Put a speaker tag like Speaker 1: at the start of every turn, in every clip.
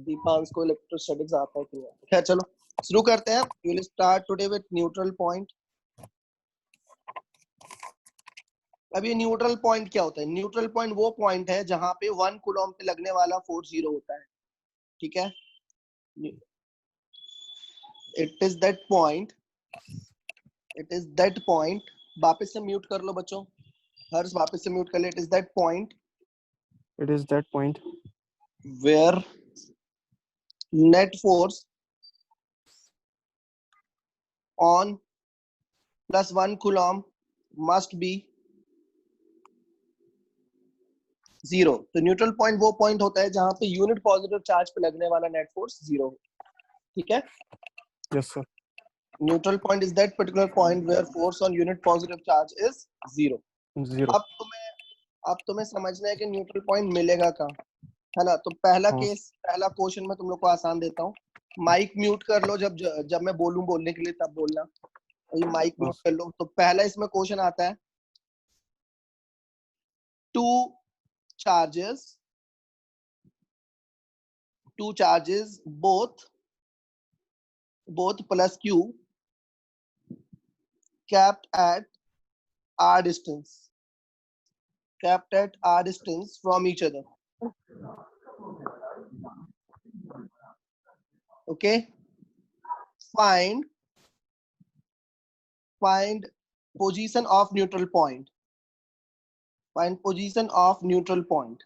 Speaker 1: दीपांश को इलेक्ट्रोस्टैटिक्स आता है कि नहीं? खैर चलो शुरू करते हैं। We will start today with neutral point. अब ये न्यूट्रल पॉइंट क्या होता है? न्यूट्रल पॉइंट वो पॉइंट है जहां पे 1 कूलम पे लगने वाला फोर्स 0 होता है। ठीक है, it is that point, it is that point. वापस से म्यूट कर लो बच्चों, हर्ष वापस से म्यूट कर ले। It is that point,
Speaker 2: It is that point
Speaker 1: where net force on plus 1 coulomb must be 0। तो न्यूट्रल पॉइंट वो पॉइंट होता है जहां पे यूनिट पॉजिटिव चार्ज पे लगने वाला नेट फोर्स 0 हो। ठीक है,
Speaker 2: yes sir
Speaker 1: neutral point is that particular point where force on unit positive charge is 0।
Speaker 2: 0
Speaker 1: अब तुम्हें समझना है कि न्यूट्रल पॉइंट मिलेगा कहाँ, है ना। तो पहला
Speaker 2: हाँ।
Speaker 1: केस, पहला क्वेश्चन मैं तुम लोग को आसान देता हूँ। माइक म्यूट कर लो, जब मैं बोलूं बोलने के लिए तब बोलना। ये माइक म्यूट कर लो। तो पहला इसमें क्वेश्चन आता है, two charges both plus q kept at r distance from each other. Okay, find position of neutral point. Find position of neutral point.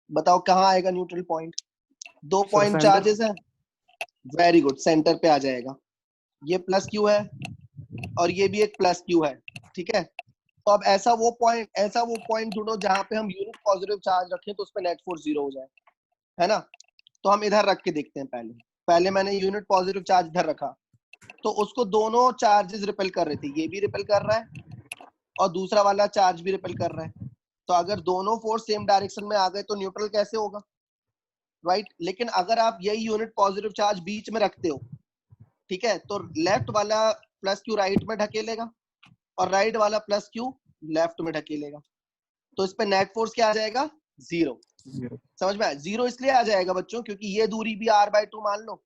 Speaker 1: बताओ कहाँ आएगा न्यूट्रल पॉइंट? दो पॉइंट चार्जेस है, वेरी गुड, सेंटर पे आ जाएगा। ये प्लस क्यू है और ये भी एक प्लस क्यू है। ठीक है, तो अब ऐसा वो पॉइंट ढूंढो जहां पे हम यूनिट पॉजिटिव चार्ज रखें तो उस पे नेट फोर्स 0 हो जाए, है ना। तो हम इधर रख के देखते हैं। पहले मैंने यूनिट पॉजिटिव चार्ज इधर रखा, तो उसको दोनों चार्जेस रिपेल कर रहे थे। ये भी रिपेल कर रहा है और दूसरा वाला चार्ज भी रिपेल कर रहा है। तो अगर दोनों फोर्स सेम डायरेक्शन में आ गए तो न्यूट्रल कैसे होगा, राइट। लेकिन अगर आप यही यूनिट पॉजिटिव चार्ज बीच में रखते हो, ठीक है, तो लेफ्ट वाला प्लस क्यू राइट में ढकेलेगा और राइट वाला प्लस क्यू लेफ्ट में ढकेलेगा। तो इस पे नेट फोर्स क्या आ जाएगा? 0। समझ में आया? 0 इसलिए आ जाएगा बच्चों क्योंकि ये दूरी भी r/2 मान लो,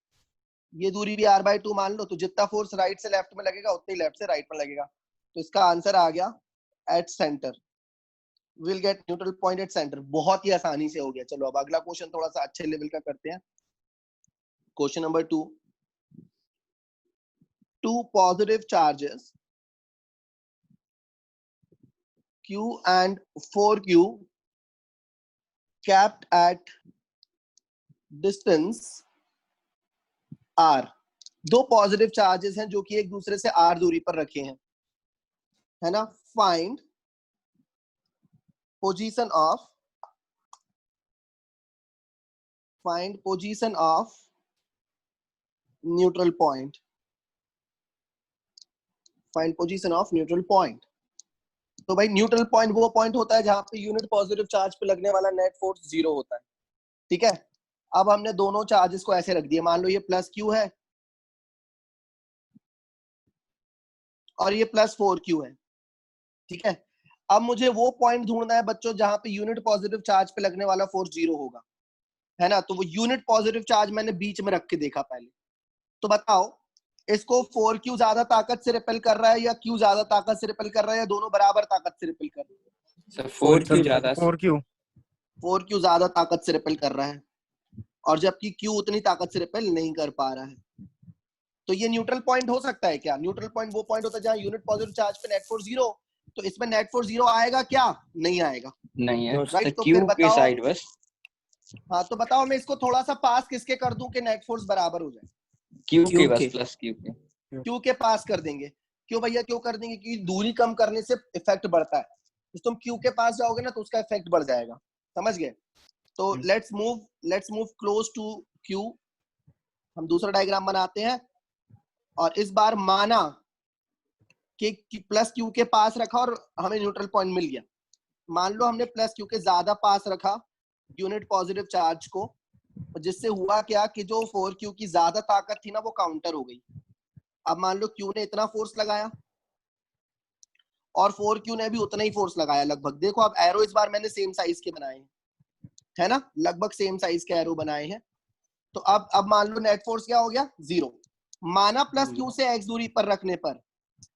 Speaker 1: ये दूरी भी r/2 मान लो। तो जितना फोर्स राइट से लेफ्ट में लगेगा उतना ही लेफ्ट से राइट में लगेगा। तो इसका आंसर आ गया at centre. Will get neutral point at centre. बहुत ही आसानी से हो गया। चलो अब अगला क्वेश्चन थोड़ा सा अच्छे लेवल का करते हैं। Question number 2, two positive charges q and 4q kept at distance r। दो पॉजिटिव चार्जेस हैं जो कि एक दूसरे से r दूरी पर रखे हैं, है ना। Find position of neutral point. Find position of neutral point. तो भाई न्यूट्रल पॉइंट वो पॉइंट होता है जहां पे यूनिट पॉजिटिव चार्ज पे लगने वाला नेट फोर्स 0 होता है। ठीक है, अब हमने दोनों चार्जेस को ऐसे रख दिया। मान लो ये प्लस क्यू है और ये प्लस 4q है। ठीक है, अब मुझे वो पॉइंट ढूंढना है बच्चों जहां पे यूनिट पॉजिटिव चार्ज पे लगने वाला फोर्स 0 होगा, है ना। तो वो यूनिट पॉजिटिव चार्ज मैंने बीच में रख के देखा पहले। तो बताओ इसको 4q ज्यादा ताकत से रिपेल कर रहा है या q ज्यादा ताकत से रिपेल कर रहा है या दोनों बराबर ताकत से रिपेल कर रहे हैं?
Speaker 3: सर 4q ज्यादा,
Speaker 1: 4q ज्यादा ताकत से रिपेल कर रहा है और जबकि q उतनी ताकत से रिपेल नहीं कर पा रहा है। तो ये न्यूट्रल पॉइंट हो सकता है क्या? न्यूट्रल पॉइंट वो पॉइंट होता है जहां यूनिट पॉजिटिव चार्ज पे नेट फोर्स 0। तो इसमें नेट फोर्स 0 आएगा क्या? नहीं आएगा,
Speaker 3: नहीं है
Speaker 1: राइट। तो
Speaker 3: q
Speaker 1: फिर
Speaker 3: के
Speaker 1: बताओ,
Speaker 3: साइड बस।
Speaker 1: हाँ तो बताओ मैं इसको थोड़ा सा पास किसके कर दूं कि नेट फोर्स बराबर हो जाए?
Speaker 3: q के बस, प्लस q के।
Speaker 1: q के पास कर देंगे। क्यों भैया क्यों कर देंगे? क्योंकि दूरी कम करने से इफेक्ट बढ़ता है। तो तुम q के पास जाओगे ना तो उसका इफेक्ट बढ़ जाएगा। समझ गए? तो let's move close to q। हम दूसरा डायग्राम बनाते हैं और इस बार माना कि प्लस क्यू के पास रखा और हमें न्यूट्रल पॉइंट मिल गया। मान लो हमने प्लस क्यू के ज्यादा पास रखा यूनिट पॉजिटिव चार्ज को, जिससे हुआ क्या कि जो 4q की ज्यादा ताकत थी ना वो काउंटर हो गई। अब मान लो q ने इतना फोर्स लगाया और 4q ने भी उतना ही फोर्स लगाया लगभग। देखो अब एरो इस बार मैंने सेम साइज के बनाए हैं, है ना, लगभग सेम साइज के एरो बनाए हैं। तो अब मान लो नेट फोर्स क्या हो गया 0। माना प्लस क्यू
Speaker 3: 0
Speaker 1: से x दूरी पर रखने पर,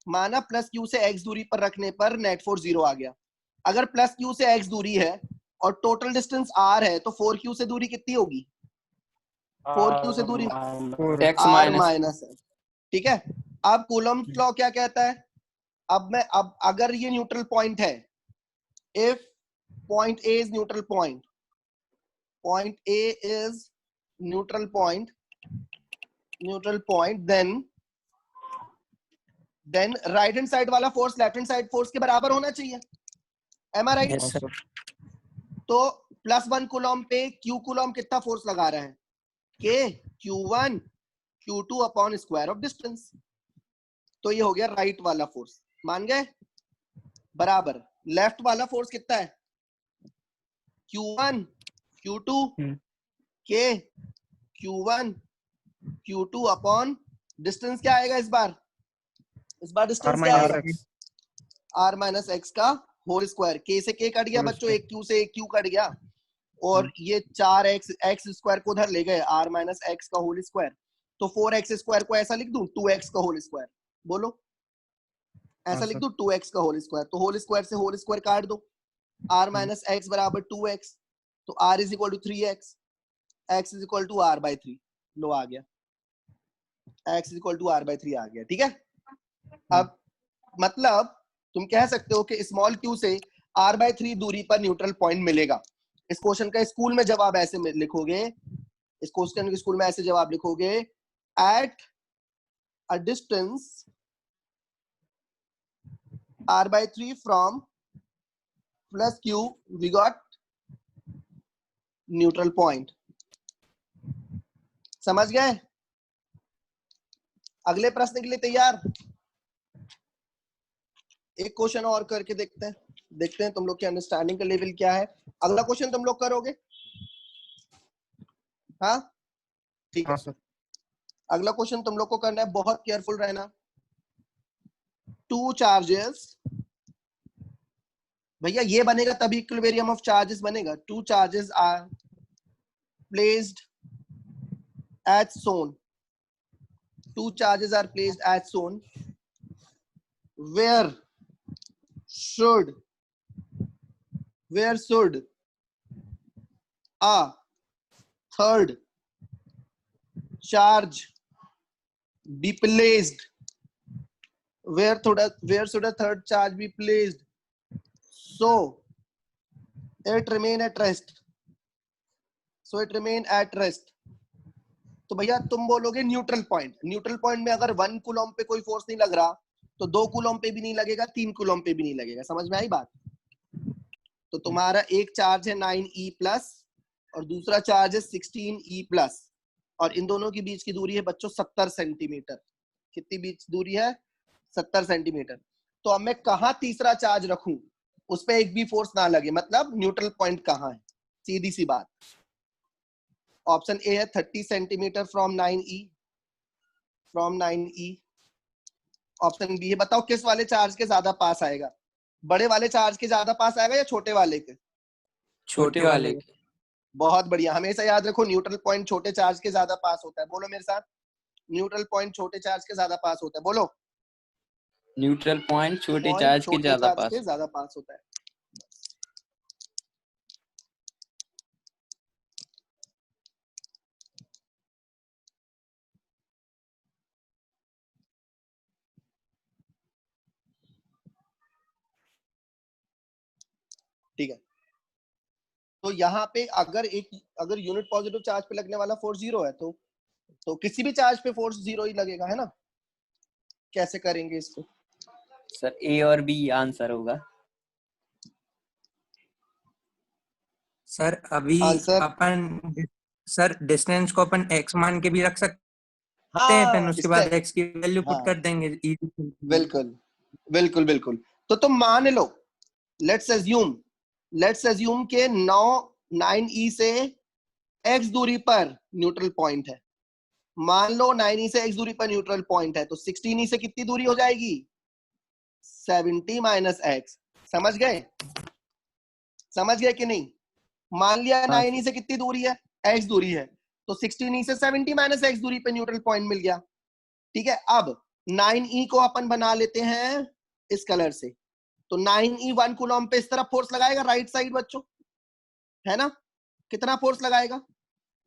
Speaker 1: माना प्लस क्यू से x दूरी पर रखने पर नेट फोर्स 0 आ गया। अगर प्लस क्यू से x दूरी है और टोटल डिस्टेंस r है तो 4q से दूरी कितनी होगी? 4q से दूरी
Speaker 3: x
Speaker 1: r
Speaker 3: माइनस
Speaker 1: माइनस है। ठीक है, अब कूलम्ब लॉ क्या कहता है? अब अगर ये न्यूट्रल पॉइंट है, if point A is neutral point, point A is neutral point, then right hand side वाला force left hand side force के बराबर होना चाहिए। Am I right?
Speaker 2: Yes, sir.
Speaker 1: तो +1 कूलम पे Q कूलम कितना फोर्स लगा रहा है? K Q1 Q2 upon square of distance. तो ये हो गया राइट वाला फोर्स, मान गए? बराबर लेफ्ट वाला फोर्स कितना है? Q1 Q2 K Q1 Q2 upon distance क्या आएगा इस बार? इस बार डिस्टेंस क्या आएगा? r माइनस एक्स का होल स्क्वायर। k से k कट गया बच्चों, एक q से एक q कट गया, और ये 4x x स्क्वायर को उधर ले गए, r माइनस एक्स का होल स्क्वायर। तो 4x स्क्वायर को ऐसा लिख दूं 2x का होल स्क्वायर, बोलो ऐसा लिख दूं 2x का होल स्क्वायर। तो होल स्क्वायर से होल स्क्वायर काट दो, r माइनस एक्स बराबर 2x, तो r is equal to 3x, x is equal to r by 3। लो आ गया, x is equal to r by 3 आ गया। ठीक है, अब मतलब तुम कह सकते हो कि स्मॉल q से r बाई 3 दूरी पर न्यूट्रल पॉइंट मिलेगा। इस क्वेश्चन का स्कूल में जवाब ऐसे लिखोगे, इस क्वेश्चन के स्कूल में ऐसे जवाब लिखोगे, at a distance r by 3 from plus q we got neutral point। समझ गए? अगले प्रश्न के लिए तैयार? एक क्वेश्चन और करके देखते हैं तुम लोग की अंडरस्टैंडिंग का लेवल क्या है। अगला क्वेश्चन तुम लोग करोगे? हाँ ठीक है, अगला क्वेश्चन तुम लोग को करना है, बहुत केयरफुल रहना। टू चार्जेस, भैया ये बनेगा तभी इक्विलिब्रियम ऑफ चार्जेस बनेगा। Two charges are placed as shown, two charges are placed as shown, where should a third charge be placed? Where should a third charge be placed so it remain at rest? तो भैया तुम बोलोगे neutral point. Neutral point में अगर 1 coulomb पे कोई force नहीं लग रहा तो 2 कूलम पे भी नहीं लगेगा, 3 कूलम पे भी नहीं लगेगा। समझ में आई बात? तो तुम्हारा एक चार्ज है 9e प्लस और दूसरा चार्ज है 16e प्लस, और इन दोनों के बीच की दूरी है बच्चों 70 सेंटीमीटर। कितनी बीच दूरी है? 70 सेंटीमीटर। तो अब मैं कहां तीसरा चार्ज रखूं उस पर एक भी फोर्स ना लगे, मतलब न्यूट्रल पॉइंट कहां है? सीधी सी बात। ऑप्शन ए है 30 centimetre from 9e। Option B है, बताओ किस वाले चार्ज के ज्यादा पास आएगा? बड़े वाले चार्ज के ज्यादा पास आएगा या छोटे वाले के?
Speaker 3: छोटे वाले के।
Speaker 1: बहुत बढ़िया, हमेशा याद रखो न्यूट्रल पॉइंट छोटे चार्ज के ज्यादा पास होता है। बोलो मेरे साथ, न्यूट्रल पॉइंट छोटे चार्ज के ज्यादा पास होता है। बोलो,
Speaker 3: न्यूट्रल पॉइंट छोटे चार्ज के ज्यादा
Speaker 1: पास होता है। ठीक है, तो यहाँ पे अगर यूनिट पॉजिटिव चार्ज पे लगने वाला फोर्स 0 है तो किसी भी चार्ज पे फोर्स 0 ही लगेगा, है ना? कैसे करेंगे इसको?
Speaker 3: सर ए और बी आंसर होगा।
Speaker 4: सर अभी
Speaker 1: आंसर?
Speaker 4: अपन सर डिस्टेंस को अपन x मान के भी रख सकते हैं,
Speaker 1: हाँ,
Speaker 4: फिर उसके बाद x की वैल्यू पुट
Speaker 1: हाँ,
Speaker 4: कर देंगे।
Speaker 1: बिल्कुल बिल्कुल बिल्कुल। तो तुम मान लो, लेट्स अज्यूम के 9e से x दूरी पर न्यूट्रल पॉइंट है। मान लो 9e से x दूरी पर न्यूट्रल पॉइंट है, तो 16e से कितनी दूरी हो जाएगी? 70 माइनस x। समझ गए? समझ गए कि नहीं? मान लिया 9e से कितनी दूरी है? x दूरी है, तो 16e से 70 माइनस x दूरी पे न्यूट्रल पॉइंट मिल गया। ठीक है, अब 9e को अपन बना लेते हैं इस कलर से। तो 9e 1 कूलम पे इस तरफ फोर्स लगाएगा राइट साइड बच्चों, है ना? कितना फोर्स लगाएगा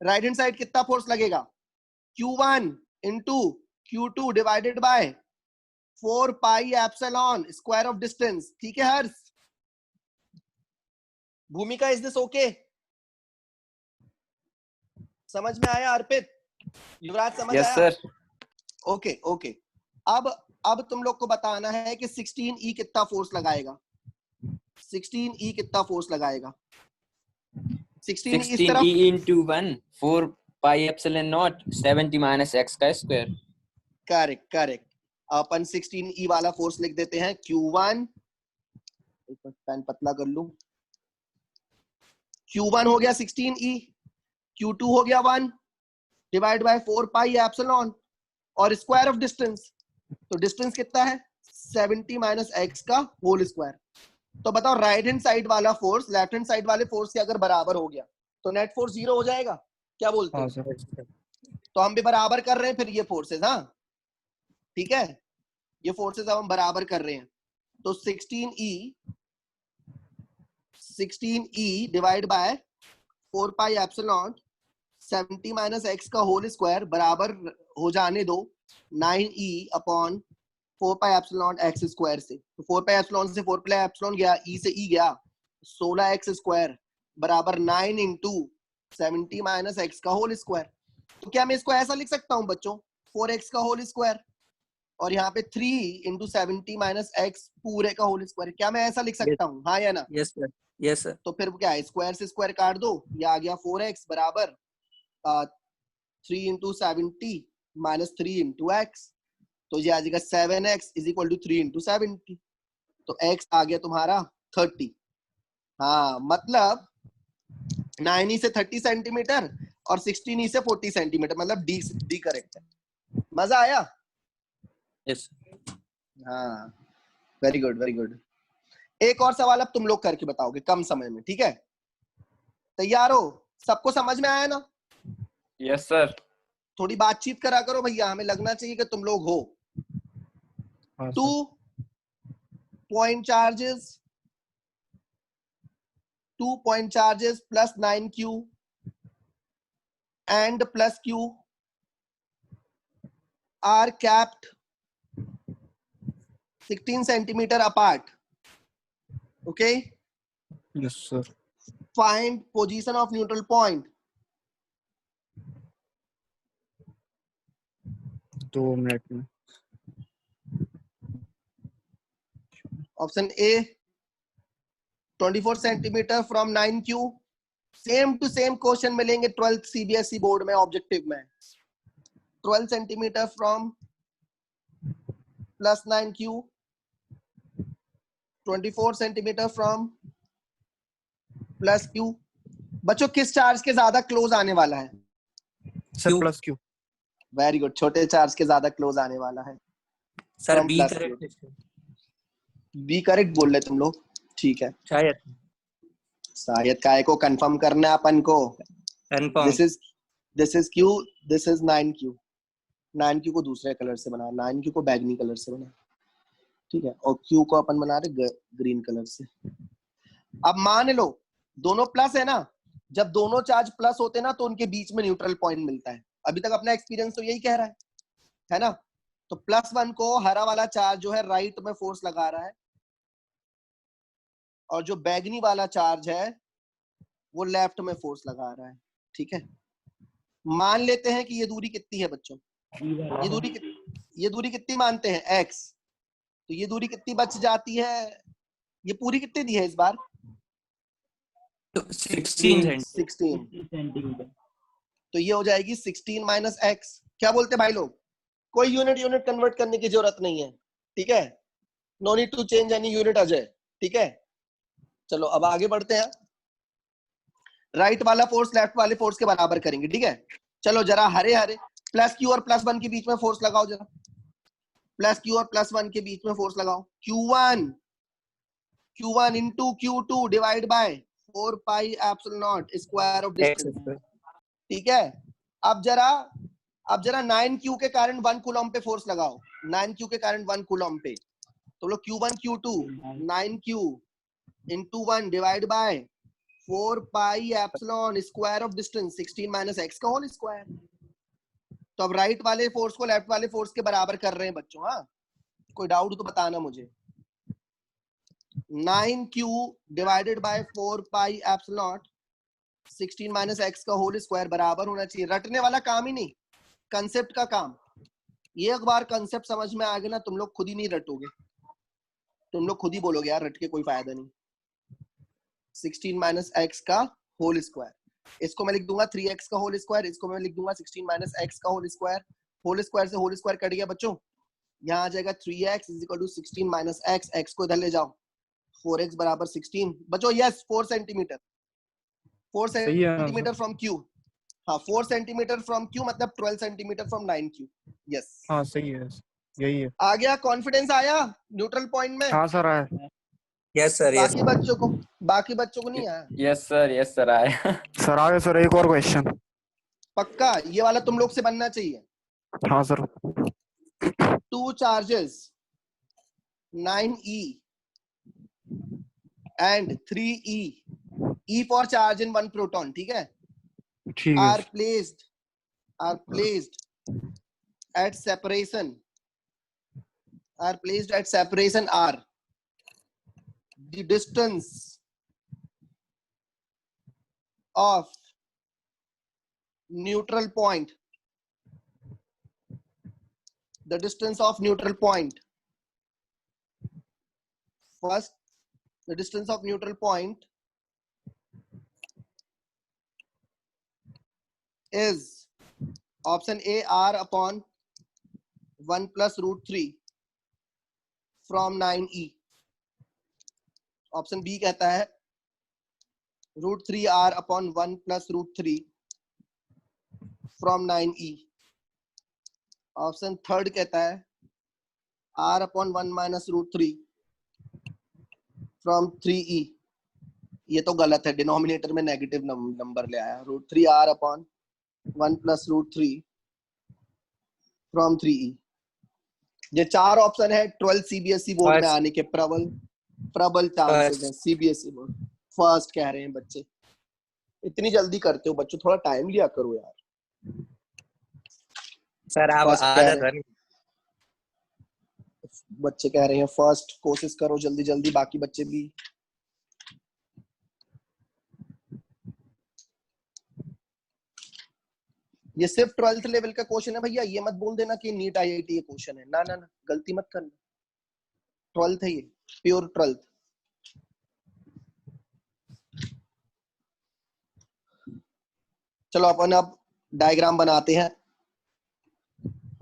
Speaker 1: राइट हैंड साइड? कितना फोर्स लगेगा? Q1 into Q2 divided by 4 pi epsilon square of distance. ठीक है हर्ष? भूमिका इज दिस ओके? समझ में आया अर्पित? युवराज समझ
Speaker 3: यस
Speaker 1: आया?
Speaker 3: सर।
Speaker 1: Okay okay. अब तुम लोग को बताना है कि 16e कितना फोर्स लगाएगा। 16e कितना फोर्स लगाएगा? 16e इस
Speaker 3: 16e
Speaker 1: तरफ,
Speaker 3: into 1 4 pi epsilon naught 70 minus x का स्क्वायर।
Speaker 1: Correct correct. अपन 16e वाला फोर्स लिख देते हैं Q1, एक मिनट पेन पतला कर लूं। Q1 हो गया 16e, Q2 हो गया 1 डिवाइड बाय 4 पाई एप्सिलॉन और स्क्वायर ऑफ डिस्टेंस। तो डिस्टेंस कितना है? 70 माइनस एक्स का होल स्क्वायर। तो बताओ राइट हैंड साइड वाला फोर्स लेफ्ट हैंड साइड वाले फोर्स के अगर बराबर हो गया तो नेट फोर्स 0 हो जाएगा। क्या बोलते
Speaker 2: हाँ
Speaker 1: हो?
Speaker 2: सर।
Speaker 1: तो हम भी बराबर कर रहे हैं फिर ये फोर्सेस। हाँ ठीक है, ये फोर्सेस अब हम बराबर कर रहे हैं। तो 16e divide by 4 pi epsilon 70 minus x का होल स्क्वायर बराबर हो जाने दो 9e upon 4 pi epsilon x square से। तो 4 पाई एप्सिलॉन से 4 पाई एप्सिलॉन गया, e से e गया, 16 एक्स स्क्वायर बराबर 9 इंटू 70 माइनस एक्स का होल स्क्वायर। तो क्या मैं इसको ऐसा लिख सकता हूं बच्चों 4x का होल स्क्वायर और यहाँ पे 3 इंटू 70 माइनस एक्स पूरे का होल स्क्वायर? क्या मैं ऐसा लिख सकता हूँ? हाँ या ना?
Speaker 4: Yes sir, yes sir.
Speaker 1: तो फिर क्या है, स्क्वायर से स्क्वायर काट दो, ये आ गया 4x बराबर 3 इंटू 70 माइनस 3 इंटू एक्स। तो ये आ जाएगा 7x is equal to 3 into 70। तो x आ गया तुम्हारा 30। हाँ मतलब 9e से 30 सेंटीमीटर और 16e से 40 सेंटीमीटर, मतलब डी करेक्ट है। मजा आया?
Speaker 4: यस
Speaker 1: हाँ वेरी गुड वेरी गुड। एक और सवाल अब तुम लोग करके बताओगे कम समय में। ठीक है, तैयार हो? सबको समझ में आया ना?
Speaker 3: Yes sir.
Speaker 1: थोड़ी बातचीत करा करो भैया, हमें लगना चाहिए कि तुम लोग हो।
Speaker 2: हाँ
Speaker 1: 2
Speaker 2: sir.
Speaker 1: point charges, 2 point charges plus 9q and plus q are capped 16 centimeter apart. Okay,
Speaker 2: yes sir.
Speaker 1: find position of neutral point.
Speaker 2: 2 minute में।
Speaker 1: Option A 24 centimeter from 9q। Same to same question मिलेंगे 12th CBSE board में objective में। 12 centimetre from plus 9q, 24 centimetre from plus q। बच्चों किस charge के ज्यादा close आने वाला है?
Speaker 2: Sir
Speaker 4: Q।
Speaker 2: Plus Q.
Speaker 1: Very good, छोटे चार्ज के ज्यादा क्लोज आने वाला है।
Speaker 4: Sir
Speaker 1: From
Speaker 4: B
Speaker 1: plus
Speaker 4: correct
Speaker 1: B correct बोल रहे तुम लोग? ठीक है,
Speaker 4: शायद।
Speaker 1: शायद काय को कंफर्म करना है अपन को।
Speaker 4: Confirm.
Speaker 1: This is q, this is 9q। 9q को दूसरे कलर से बना, 9q को बैगनी कलर से बना। ठीक है, और q को अपन बना रहे ग्रीन कलर से। अब मान लो दोनों प्लस है ना, जब दोनों चार्ज प्लस होते हैं ना तो उनके बीच में न्यूट्रल पॉइंट मिलता है। अभी तक अपना एक्सपीरियंस तो यही कह रहा है ना? तो +1 को हरा वाला चार्ज जो है राइट में फोर्स लगा रहा है और जो बैगनी वाला चार्ज है वो लेफ्ट में फोर्स लगा रहा है। ठीक है, मान लेते हैं कि ये दूरी कितनी है बच्चों? ये दूरी कितनी मानते हैं? x। तो ये दूरी कितनी बच जाती है? ये पूरी कितनी दी है इस बार?
Speaker 4: 16
Speaker 1: 16। तो ये हो जाएगी 16 माइनस एक्स। क्या बोलते भाई लोग? कोई यूनिट कन्वर्ट करने की जरूरत नहीं है। ठीक है, no need to change any unit Ajay. ठीक है, चलो अब आगे बढ़ते हैं। राइट वाला फोर्स लेफ्ट वाले फोर्स के बराबर करेंगे। ठीक है, चलो जरा हरे हरे प्लस क्यू और प्लस 1 के बीच में फोर्स लगाओ जरा। प्लस क्यू और प्लस 1 के बीच में फोर्स लगाओ। Q1 into Q2 divide by 4 pi epsilon not square of distance. ठीक है, अब जरा 9q के कारण 1 कूलम पे फोर्स लगाओ, 9q के कारण 1 कूलम पे, तो लो q1 q2 9q into 1 divide by 4 pi epsilon square of distance 16 minus x का होल स्क्वायर। तो अब राइट वाले फोर्स को लेफ्ट वाले फोर्स के बराबर कर रहे हैं बच्चों। हाँ, कोई डाउट तो बताना मुझे। 9q divided by 4 pi epsilon 16 minus x का होल स्क्वायर बराबर होना चाहिए। रटने वाला काम ही नहीं, कंसेप्ट का काम। ये एक बार कंसेप्ट समझ में आ गया ना, तुम लोग खुद ही नहीं रटोगे, तुम लोग खुद ही बोलोगे यार रट के कोई फायदा नहीं। 16 माइनस x का होल स्क्वायर, इसको मैं लिख दूंगा 3x का होल स्क्वायर, इसको मैं लिख दूंगा 16 माइनस x का होल स्क्वायर। होल स्क्वायर से होल स्क्वायर कट गया बच्चों, यहाँ आ जाएगा 3x is equal to 16 minus x, x को इधर ले जाओ, 4x बराबर 16 बच्चों। यस 4 सेंटीमीटर, 4
Speaker 2: सही है ना
Speaker 1: सेंटीमीटर फ्रॉम q। हाँ 4 सेंटीमीटर फ्रॉम q मतलब 12 सेंटीमीटर फ्रॉम 9q। यस
Speaker 2: हाँ सही है, यही है।
Speaker 1: आ गया, कॉन्फिडेंस आया न्यूट्रल पॉइंट में।
Speaker 2: हाँ सर आया।
Speaker 4: Yes sir, yes.
Speaker 1: बाकी बच्चों को नहीं आया।
Speaker 3: यस सर आया।
Speaker 2: सर आगे सर एक और क्वेश्चन।
Speaker 1: पक्का ये वाला तुम लोग से बनना चाहिए।
Speaker 2: हाँ sir.
Speaker 1: 2 charges 9e and 3e, e for charge in 1 proton, ठीक है,
Speaker 2: ठीक है
Speaker 1: are placed at separation r। The distance of neutral point, first the distance of neutral point is option A r upon 1 plus root 3 from 9e, option B कहता है √3r upon 1 plus √3 from 9e, option third कहता है r upon 1 minus √3 from 3e। ये तो गलत है, denominator में negative number ले आया, √3r upon 1 plus √3 from 3e। ये चार ऑप्शन है 12 सीबीएसई बोर्ड में आने के प्रबल चांसेस हैं। सीबीएसई बोर्ड फर्स्ट कह रहे हैं बच्चे, इतनी जल्दी करते हो बच्चों, थोड़ा टाइम लिया करो यार।
Speaker 4: सर आप
Speaker 1: बच्चे कह रहे हैं फर्स्ट, कोशिश करो जल्दी जल्दी, बाकी बच्चे भी। ये सिर्फ 12th लेवल का क्वेश्चन है भैया, ये मत बोल देना कि नीट आईआईटी ये क्वेश्चन है, ना ना ना, गलती मत करना। 12th है ये, प्योर 12th। चलो अपन अब डायग्राम बनाते हैं।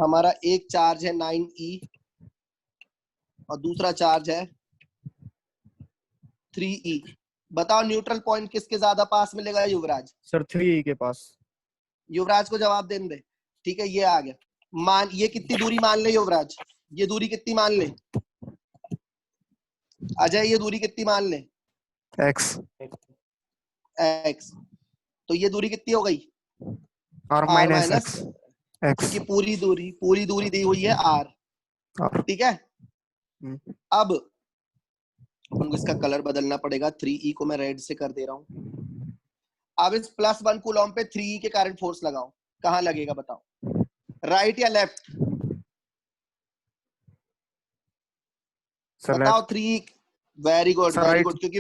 Speaker 1: हमारा एक चार्ज है 9e और दूसरा चार्ज है 3e। बताओ न्यूट्रल पॉइंट किसके ज्यादा पास मिलेगा युवराज?
Speaker 2: सर 3e के पास।
Speaker 1: युवराज को जवाब देने दे। ठीक है ये आ गया। मान ये कितनी दूरी मान ले युवराज, ये दूरी कितनी मान ले? अजय ये दूरी कितनी मान ले?
Speaker 2: x
Speaker 1: तो ये दूरी कितनी हो गई?
Speaker 2: r minus x
Speaker 1: क्योंकि पूरी दूरी दी हुई है r। ठीक है, अब हमको इसका कलर बदलना पड़ेगा। 3e को मैं रेड से कर दे रहा हूं। अब इस +1 कूलम पे 3e के कारण फोर्स लगाओ, कहां लगेगा बताओ, राइट या लेफ्ट? बताओ 3e। Very good very good, क्योंकि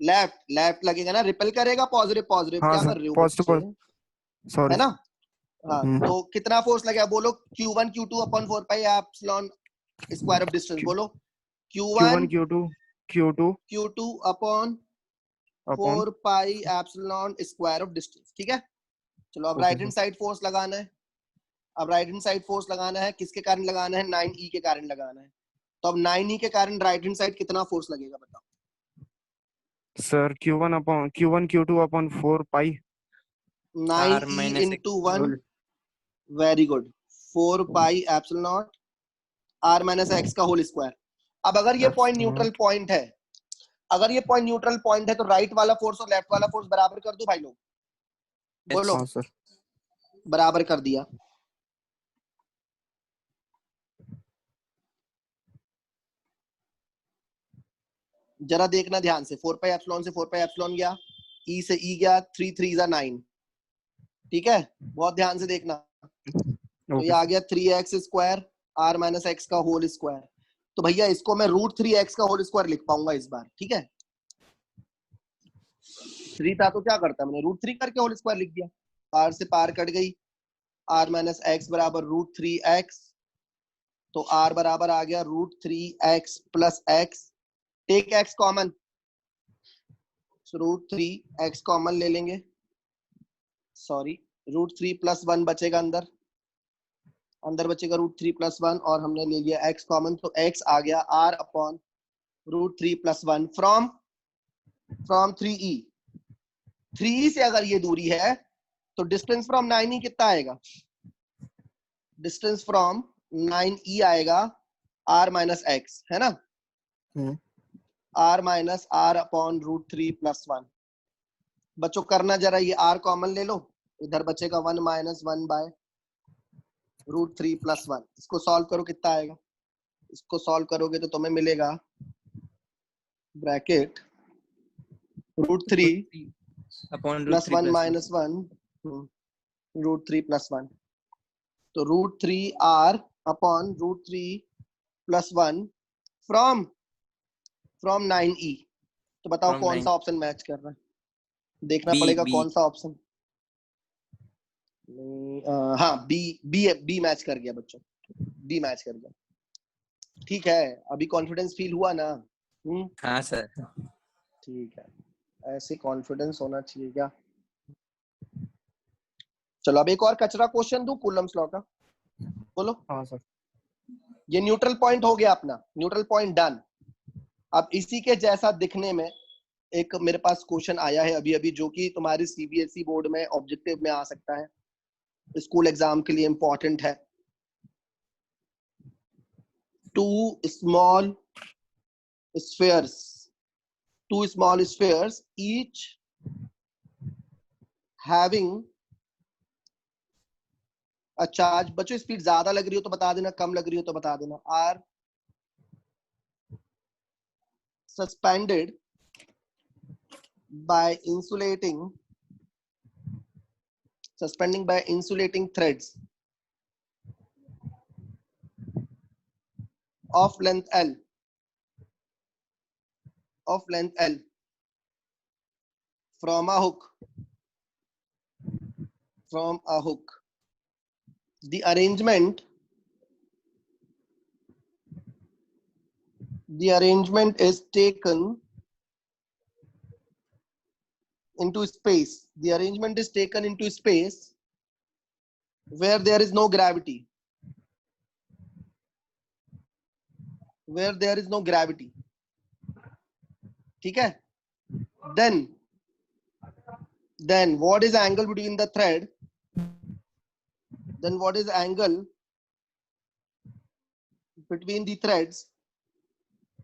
Speaker 1: लेफ्ट लगेगा ना, रिपेल करेगा पॉजिटिव। क्या कर रहे हो बच्चे, है ना? हाँ, तो कितना फोर्स लगेगा बोलो? Q1 Q2 upon 4 pi epsilon square of distance. बोलो Q1 Q2 upon 4 pi epsilon square of distance. ठीक है, चलो अब राइट हैंड साइड फोर्स लगाना है। अब राइट हैंड साइड फोर्स लगाना है, किसके कारण लगाना है? 9e के कारण लगाना है। तो अब 9e के कारण राइट हैंड साइड कितना फोर्स लगेगा बताओ?
Speaker 2: Sir Q1 Q2 upon 4 pi
Speaker 1: 9e into 1, very good, 4 pi epsilon r minus x का होल स्क्वायर। अब अगर ये पॉइंट न्यूट्रल पॉइंट है, तो राइट वाला फोर्स और लेफ्ट वाला फोर्स बराबर कर दो भाई लोग। बोलो बराबर कर दिया। जरा देखना ध्यान से, 4 पाई एप्सिलॉन से 4 पाई एप्सिलॉन गया, ई से ई गया, 3 3 जा 9, ठीक है, बहुत ध्यान से देखना। तो ये आ गया 3x square r minus x का होल स्क्वायर। तो भैया इसको मैं √3x का होल स्क्वायर लिख पाऊंगा इस बार, ठीक है। 3 था तो क्या करता, मैंने √3 करके होल स्क्वायर लिख दिया, r से पार कट गई, r माइनस एक्स बराबर √3x, तो r बराबर आ गया √3x plus x, take x common, √3x common ले लेंगे, सॉरी √3 प्लस 1 बचेगा, अंदर बचेगा √3 प्लस 1, और हमने ले लिया x कॉमन, तो x आ गया r upon √3 plus 1 from 3e। 3e से अगर ये दूरी है तो डिस्टेंस फ्रॉम 9e कितना आएगा, डिस्टेंस फ्रॉम 9e आएगा r माइनस एक्स, है ना, r minus r upon √3 plus 1। बच्चों करना जरा, ये r कॉमन ले लो, इधर बचेगा 1 माइनस 1 बाय √3 प्लस 1। इसको सॉल्व करो, कितना आएगा, इसको सॉल्व करोगे तो तुम्हें मिलेगा bracket √3
Speaker 4: upon
Speaker 1: plus
Speaker 4: √3
Speaker 1: 1 minus 1 √3 plus 1, तो √3r upon √3 plus 1 from 9e। तो बताओ
Speaker 4: From
Speaker 1: कौन
Speaker 4: 9
Speaker 1: सा ऑप्शन मैच कर रहा है, देखना
Speaker 4: B,
Speaker 1: पड़ेगा
Speaker 4: B.
Speaker 1: कौन सा ऑप्शन। हाँ बी, बी मैच कर गया बच्चों, बी मैच कर गया, ठीक है। अभी कॉन्फिडेंस फील हुआ ना,
Speaker 4: हाँ सर।
Speaker 1: ठीक है, ऐसे कॉन्फिडेंस होना चाहिए क्या। चलो अब एक और कचरा क्वेश्चन दूं कूलम्स लॉ का, बोलो।
Speaker 2: हाँ सर।
Speaker 1: ये न्यूट्रल पॉइंट हो गया अपना, न्यूट्रल पॉइंट डन। अब इसी के जैसा दिखने में एक मेरे पास क्वेश्चन आया है अभी अभी, जो कि तुम्हारी सीबीएसई बोर्ड में ऑब्जेक्टिव में आ सकता है, स्कूल एग्जाम के लिए इंपॉर्टेंट है। Two small spheres each having a charge, बच्चों स्पीड ज्यादा लग रही हो तो बता देना, कम लग रही हो तो बता देना, are suspended by insulating threads of length L from a hook. The arrangement is taken into space. The arrangement is taken into space where there is no gravity. ठीक है, then what is angle between the thread, between the threads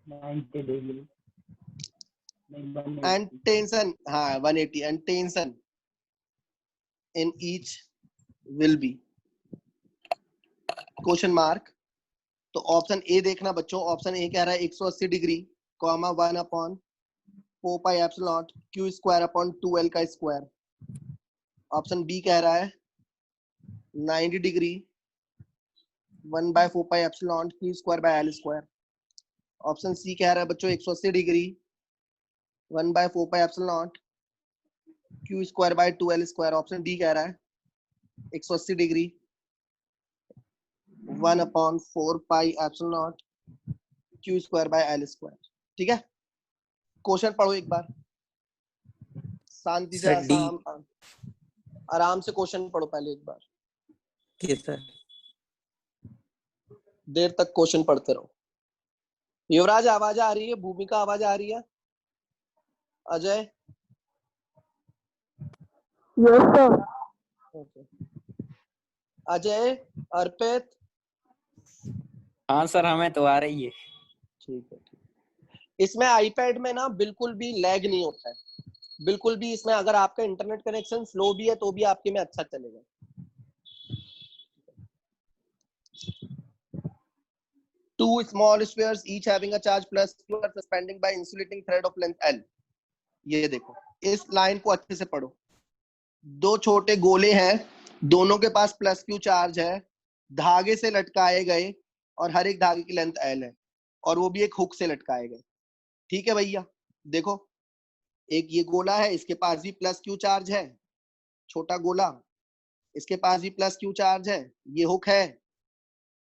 Speaker 5: 90 degree
Speaker 1: and tension, 180, and tension in each will be question mark. तो option A देखना बच्चों, option A कह रहा है 180 degree, 1 upon 4 pi epsilon Q square upon 2l का square. Option B कह रहा है 90 degree, 1/4 pi epsilon Q square by L square. Option C कह रहा है बच्चों 180 degree, 1/4 pi epsilon Q square by 2l square. Option D कह रहा है 180 degree, 1/4 pi epsilon Q square by L square. ठीक है, क्वेश्चन पढ़ो एक बार शांति से,
Speaker 4: सर डी।
Speaker 1: आराम से क्वेश्चन पढ़ो पहले एक बार,
Speaker 4: ठीक सर।
Speaker 1: देर तक क्वेश्चन पढ़ते रहो। युवराज आवाज आ रही है, भूमिका आवाज आ रही है, अजय अजय, अर्पित,
Speaker 3: हाँ सर हमें तो आ रही है।
Speaker 1: ठीक है। इसमें आईपैड में ना बिल्कुल भी लैग नहीं होता है, बिल्कुल भी। इसमें अगर आपका इंटरनेट कनेक्शन स्लो भी है तो भी आपके में अच्छा चलेगा। two small spheres each having a charge plus q are suspending by insulating thread of length l. ये देखो, इस लाइन को अच्छे से पढ़ो। दो छोटे गोले हैं, दोनों के पास प्लस क्यू चार्ज है, धागे से लटकाए गए और हर एक धागे की लेंथ एल है और वो भी एक हुक से लटकाए गए। ठीक है भैया, देखो एक ये गोला है, इसके पास भी प्लस क्यू चार्ज है, छोटा गोला, इसके पास भी प्लस क्यू चार्ज है, ये हुक है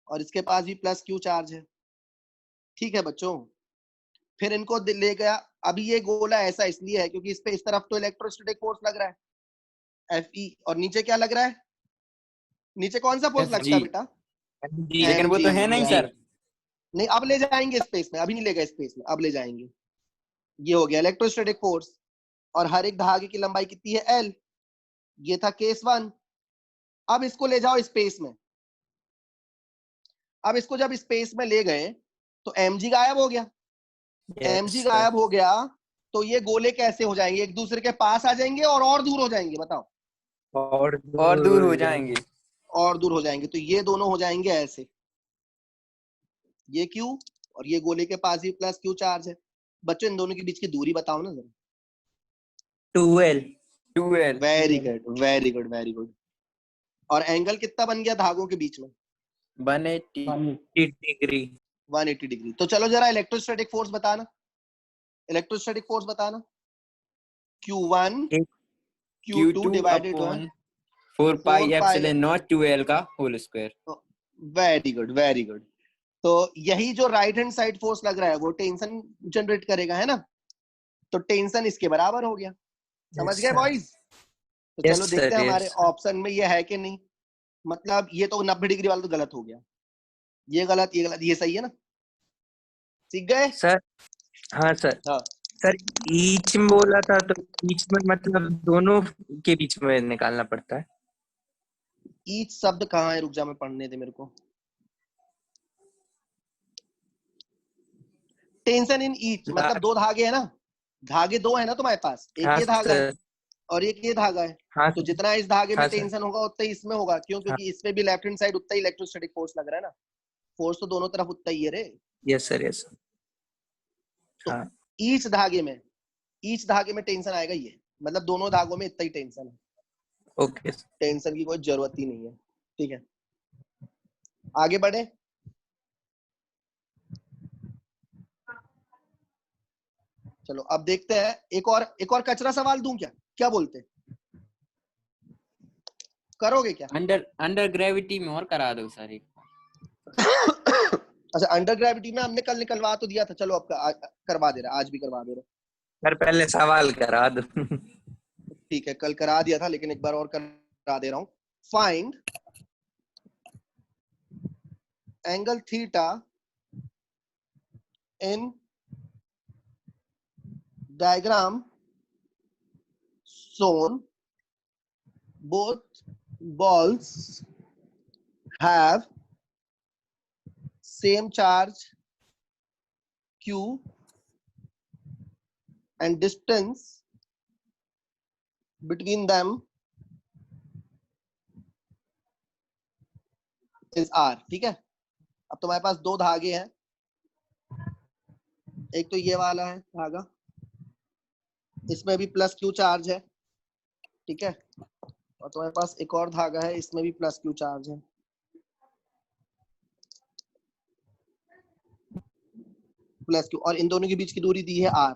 Speaker 1: और इसके पास भी प्लस क्यू चार्ज है। ठीक है बच्चों, फिर इनको ले गया। अभी ये गोला ऐसा इसलिए है क्योंकि इस पे इस तरफ तो इलेक्ट्रोस्टैटिक फोर्स लग रहा है Fe, और नीचे क्या लग रहा है? नीचे कौन सा फोर्स लगता है बेटा?
Speaker 3: लेकिन वो तो है नहीं सर।
Speaker 1: नहीं, अब ले जाएंगे स्पेस में, अभी नहीं लेगा स्पेस में, अब ले जाएंगे। ये हो गया इलेक्ट्रोस्टैटिक फोर्स और हर एक धागे की लंबाई कितनी है? एल। ये था केस 1। अब इसको ले जाओ स्पेस में। अब इसको जब स्पेस में ले गए तो mg गायब हो गया। mg गायब हो गया तो ये गोले कैसे हो जाएंगे? एक दूसरे के पास आ जाएंगे और दूर हो जाएंगे। बताओ,
Speaker 4: और
Speaker 3: दूर हो जाएंगे।
Speaker 1: और दूर हो जाएंगे। तो ये दोनों हो जाएंगे ऐसे, ये Q और ये गोले के पास भी प्लस Q चार्ज है। बच्चों इन दोनों के बीच की दूरी बताओ ना जरा।
Speaker 4: 2L।
Speaker 1: Very good, very good, very good. और एंगल कितना बन गया धागों के बीच में?
Speaker 3: 180
Speaker 4: डिग्री।
Speaker 1: 180 डिग्री। तो चलो जरा इलेक्ट्रोस्टैटिक फोर्स बताना, इलेक्ट्रोस्टैटिक फोर्स बताना। Q1 Q2 divided by
Speaker 3: 4 pi
Speaker 1: 4 pi.
Speaker 3: Epsilon naught 2L का whole square.
Speaker 1: Very good, very good. तो यही जो राइट हैंड साइड फोर्स लग रहा है वो टेंशन जनरेट करेगा, है ना? तो टेंशन इसके बराबर हो गया। समझ गए बॉयज? तो चलो देखते हैं हमारे ऑप्शन में ये है कि नहीं। मतलब ये तो 90 डिग्री वाला तो गलत हो गया, ये गलत, ये गलत, ये सही है ना? सीख गए
Speaker 4: सर? हाँ सर।
Speaker 1: हाँ।
Speaker 4: सर ईच में बोला था तो ईच में मतलब दोनों के बीच में निकालना पड़ता है।
Speaker 1: ईच शब्द कहाँ है? रुक जा, मैं पढ़ने दे मेरे को। टेंशन इन ईच मतलब दो धागे है ना, धागे दो है ना तुम्हारे पास, एक
Speaker 4: हाँ
Speaker 1: ये धागा है
Speaker 4: सर।
Speaker 1: और एक ये धागा है।
Speaker 4: हाँ
Speaker 1: तो जितना इस धागे में
Speaker 4: हाँ सर।
Speaker 1: टेंशन होगा उतना ही इसमें होगा। क्यों? क्योंकि इसमें भी लेफ्ट हैंड साइड उतना ही इलेक्ट्रोस्टैटिक फोर्स लग रहा है ना। फोर्स तो दोनों तरफ उतना ही है रे।
Speaker 4: Yes sir, yes.
Speaker 1: तो
Speaker 4: हाँ
Speaker 1: ईच धागे में टेंशन आएगा ये, मतलब दोनों धागों में इतना ही टेंशन है।
Speaker 4: ओके।
Speaker 1: टेंशन की कोई जरूरत ही नहीं है। ठीक है, आगे बढ़े। चलो अब देखते हैं, एक और कचरा सवाल दूं क्या? क्या बोलते हैं? करोगे क्या?
Speaker 3: अंडर ग्रेविटी में और करा दो सर एक।
Speaker 1: अच्छा, अंडर ग्रेविटी में हमने कल निकलवा तो दिया था। चलो अब करवा दे रहा, आज भी करवा दे रहा।
Speaker 4: सर पहले सवाल करा दो।
Speaker 1: ठीक है, कल करा दिया था लेकिन एक बार और करा दे रहा हूं। Find angle theta in diagram shown both balls have same charge q and distance between them is r। ठीक है, अब तुम्हारे पास दो धागे हैं, एक तो ये वाला है धागा, इसमें भी प्लस क्यू चार्ज है। ठीक है, और तुम्हारे पास एक और धागा है, इसमें भी प्लस क्यू चार्ज है। प्लस क्यू, और इन दोनों के बीच की दूरी दी है r।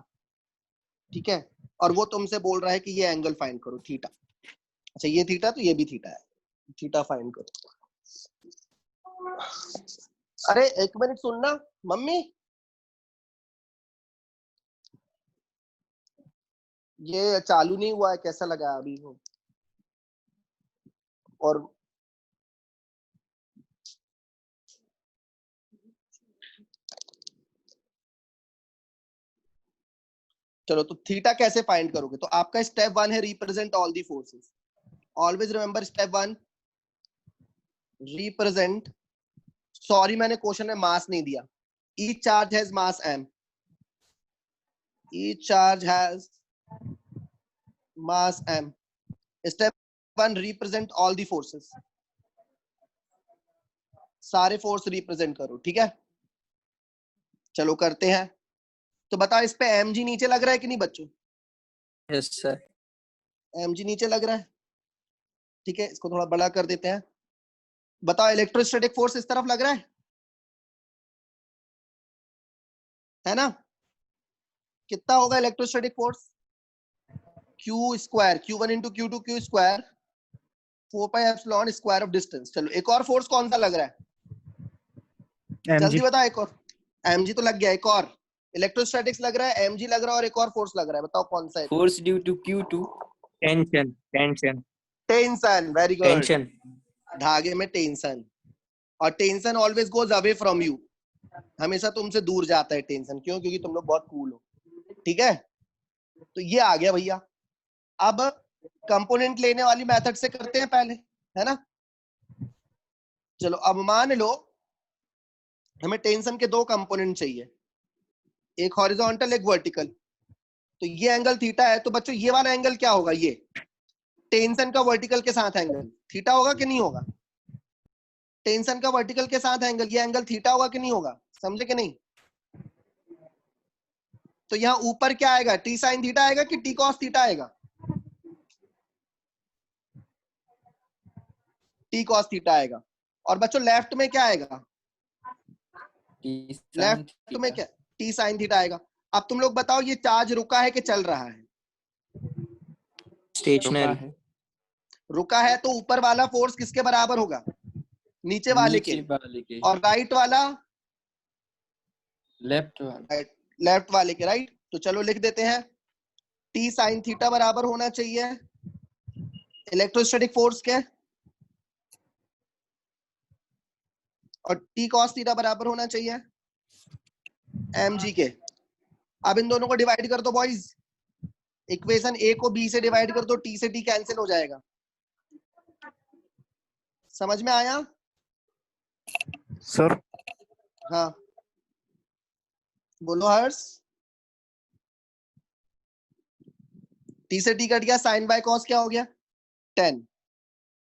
Speaker 1: ठीक है, और वो तुमसे बोल रहा है कि ये एंगल फाइंड करो थीटा। अच्छा, ये थीटा तो ये भी थीटा है, थीटा फाइंड करो। अरे एक मिनट सुनना मम्मी, ये चालू नहीं हुआ है, कैसा लगा अभी वो? और चलो, तो थीटा कैसे फाइंड करोगे? तो आपका स्टेप 1 है represent all the forces. Always remember step 1 represent. Sorry, मैंने क्वेश्चन में मास नहीं दिया। Each charge has mass m, each charge has mass m। Step 1 represent all the forces, सारे फोर्स रिप्रेजेंट करो। ठीक है, चलो करते हैं। तो बताओ इस पे mg नीचे लग रहा है कि नहीं बच्चों?
Speaker 4: Yes sir.
Speaker 1: mg नीचे लग रहा है, ठीक है, इसको थोड़ा बड़ा कर देते हैं। बताओ इलेक्ट्रोस्टैटिक फोर्स इस तरफ लग रहा है ना? कितना होगा electrostatic force? Q square, Q1 into Q2 Q square 4 pi epsilon square of distance. चलो एक और फोर्स कौन सा लग रहा है?
Speaker 2: mg
Speaker 1: जल्दी बताओ। एक और mg तो लग गया, एक और इलेक्ट्रोस्टैटिक्स लग रहा है, mg लग रहा है और एक और फोर्स लग रहा है, बताओ कौन सा है?
Speaker 3: Force due to Q2.
Speaker 4: Tension tension
Speaker 1: tension, very good.
Speaker 4: Tension.
Speaker 1: धागे में टेंशन, और tension always goes away from you, हमेशा तुमसे दूर जाता है टेंशन। क्यों? क्योंकि तुम लोग बहुत कूल हो, ठीक है। तो ये आ गया भैया। अब कंपोनेंट लेने वाली मेथड से करते हैं पहले, है ना? चलो अब मान लो हमें टेंशन के दो कंपोनेंट चाहिए, एक हॉरिजॉन्टल एक वर्टिकल। तो ये एंगल थीटा है, तो बच्चों ये वाला एंगल क्या होगा? ये टेंशन का वर्टिकल के साथ एंगल थीटा होगा कि नहीं होगा? टेंशन का वर्टिकल के साथ एंगल, ये एंगल थीटा होगा कि नहीं होगा? समझे कि नहीं? तो यहाँ ऊपर क्या आएगा? टी साइन थीटा आएगा कि टी कॉस थीटा आएगा? टी कॉस थीटा आएगा। और बच्चों लेफ्ट में क्या आएगा?
Speaker 3: T sin
Speaker 1: लेफ्ट में
Speaker 3: theta.
Speaker 1: क्या? टी साइन थीटा आएगा। अब तुम लोग बताओ ये चार्ज रुका है कि चल रहा है?
Speaker 3: रुका
Speaker 4: स्टेशनरी।
Speaker 3: है।
Speaker 1: रुका है तो ऊपर वाला फोर्स किसके बराबर होगा? नीचे वाले के।
Speaker 3: नीचे वाले के।
Speaker 1: और राइट वाला?
Speaker 3: लेफ्ट वाले।
Speaker 1: लेफ्ट वाले के, राइट। तो चलो लिख देते हैं, टी साइन थीटा बराबर होना चाहिए इलेक्ट्रोस्टैटिक फोर्स के, और टी कॉस थीटा बराबर होना चाहिए mg के। अब इन दोनों को डिवाइड कर दो बॉयज, इक्वेशन ए को बी से डिवाइड कर दो, टी से टी कैंसिल हो जाएगा। समझ में आया?
Speaker 2: सर
Speaker 1: हाँ बोलो हर्ष। टी से टी कट गया, साइन बाय कॉस क्या हो गया? 10।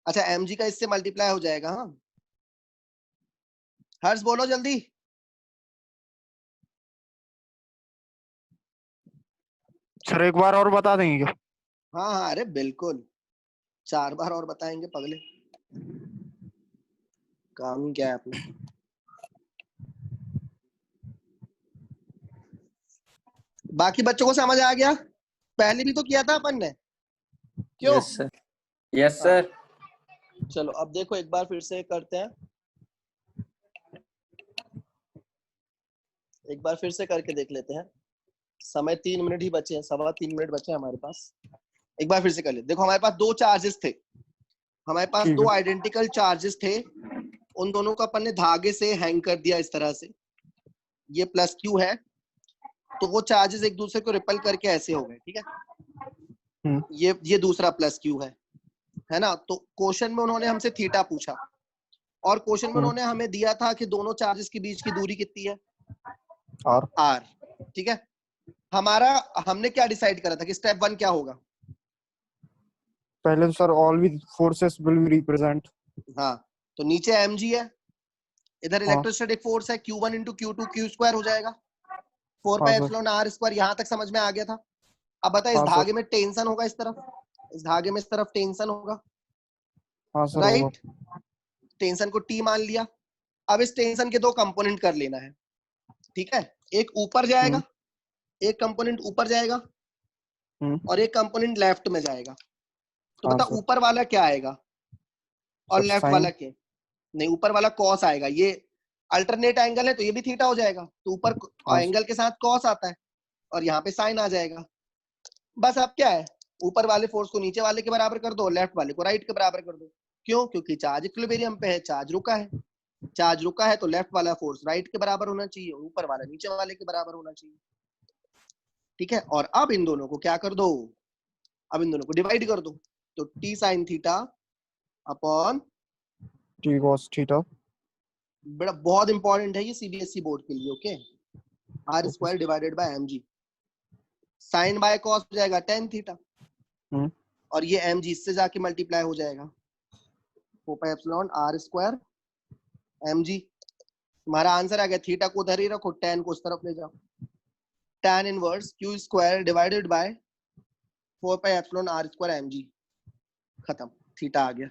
Speaker 1: अच्छा mg का इससे मल्टीप्लाई हो जाएगा। हाँ हर्ष बोलो जल्दी।
Speaker 2: सर एक बार और बता देंगे क्या?
Speaker 1: हाँ हाँ अरे बिल्कुल, 4 बार और बताएंगे पगले, काम ही क्या है अपना। बाकी बच्चों को समझ आ गया? पहले भी तो किया था अपन ने, क्यों?
Speaker 4: Yes sir.
Speaker 3: Yes sir.
Speaker 1: चलो अब देखो एक बार फिर से करते हैं, एक बार फिर से करके देख लेते हैं। समय 3 मिनट ही बचे हैं, 3.25 मिनट बचे हैं हमारे पास। एक बार फिर से कर लेते। देखो हमारे पास दो चार्जेस थे, हमारे पास
Speaker 2: ठीक
Speaker 1: दो
Speaker 2: है।
Speaker 1: आइडेंटिकल चार्जेस थे, उन दोनों को अपन ने धागे से हैंग कर दिया इस तरह से। ये प्लस क्यू है, तो वो चार्जेस एक दूसरे को रिपेल करके ऐसे हो गए, ठीक है। ये दूसरा प्लस क्यू है ना? तो क्वेश्चन में उन्होंने हमसे थीटा पूछा, और क्वेश्चन में उन्होंने हमें दिया था कि दोनों चार्जेस के बीच की दूरी कितनी है?
Speaker 2: और
Speaker 1: r, ठीक है। हमने क्या डिसाइड करा था कि स्टेप 1 क्या होगा?
Speaker 2: पहले तो sir all with forces will be represent.
Speaker 1: हाँ तो नीचे mg है, इधर इलेक्ट्रोस्टैटिक फोर्स है Q1 into Q2 Q square हो जाएगा 4
Speaker 2: हाँ
Speaker 1: पाई
Speaker 2: सर।
Speaker 1: Epsilon r square. यहाँ तक समझ में आ गया था? अब बता, इस
Speaker 2: हाँ
Speaker 1: धागे
Speaker 2: सर।
Speaker 1: में टेंशन होगा इस तरफ, इस धागे में इस तरफ टेंशन होगा,
Speaker 2: हाँ सर होगा।
Speaker 1: राइट। टेंशन को T मान लिया। अब इस टेंशन के दो कंपोनेंट कर लेना है, ठीक है। एक ऊपर जाएगा, एक कंपोनेंट ऊपर जाएगा और एक कंपोनेंट लेफ्ट में जाएगा। तो
Speaker 2: हाँ
Speaker 1: बता
Speaker 2: सर।
Speaker 1: ऊपर वाला क्या आएगा और
Speaker 2: सर
Speaker 1: लेफ्ट
Speaker 2: साइन।
Speaker 1: वाला क्या? नहीं, ऊपर वाला कॉस आएगा। ये अल्टरनेट एंगल है तो ये भी थीटा हो जाएगा, तो ऊपर
Speaker 2: हाँ
Speaker 1: एंगल के साथ कॉस आता है और यहाँ पे साइन आ जाएगा। बस अब क्या है, ऊपर वाले फोर्स को नीचे वाले के बराबर कर दो, लेफ्ट वाले को राइट के बराबर कर दो। क्यों? क्योंकि चार्ज इक्विलिब्रियम पे है, चार्ज रुका है। चार्ज रुका है तो लेफ्ट वाला फोर्स राइट के बराबर होना चाहिए, ऊपर वाला नीचे वाले के बराबर होना चाहिए, ठीक है। और अब इन दोनों को क्या कर दो? अब इन दोनों को डिवाइड कर दो, तो T sine theta upon,
Speaker 2: T cos theta.
Speaker 1: बड़ा बहुत इंपॉर्टेंट है ये सीबीएसई बोर्ड के लिए, okay. R square divided by M G, sine by cos हो जाएगा टेन थीटा, और ये एम जी इससे जाके मल्टीप्लाई हो जाएगा 4 pi epsilon R square M G. तुम्हारा आंसर आ गया, थीटा को उधर ही रखो, tan को उस तरफ ले जाओ। tan inverse q square divided by 4 pi epsilon r square mg, खत्म, थीटा आ गया।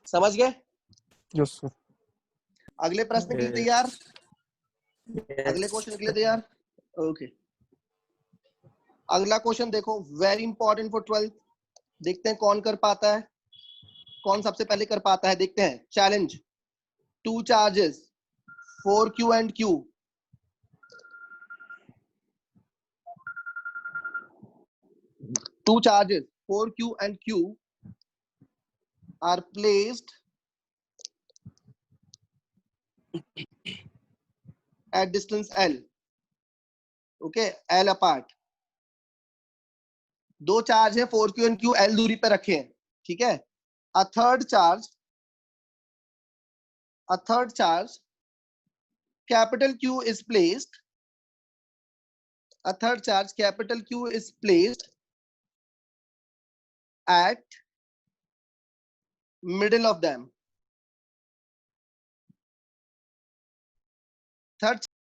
Speaker 1: समझ गए?
Speaker 2: Yes, sir.
Speaker 1: अगले प्रश्न के लिए तैयार? अगले क्वेश्चन के लिए तैयार? ओके। अगला क्वेश्चन देखो, वेरी इंपॉर्टेंट फॉर 12th। देखते हैं कौन कर पाता है, कौन सबसे पहले कर पाता है, देखते हैं। Challenge, 2 charges 4q and q two charges 4q and q are placed at distance l, okay, l apart। दो चार्ज है 4q and q l दूरी पे रखे हैं, ठीक है। a third charge capital Q is placed, a third charge capital Q is placed at middle of them,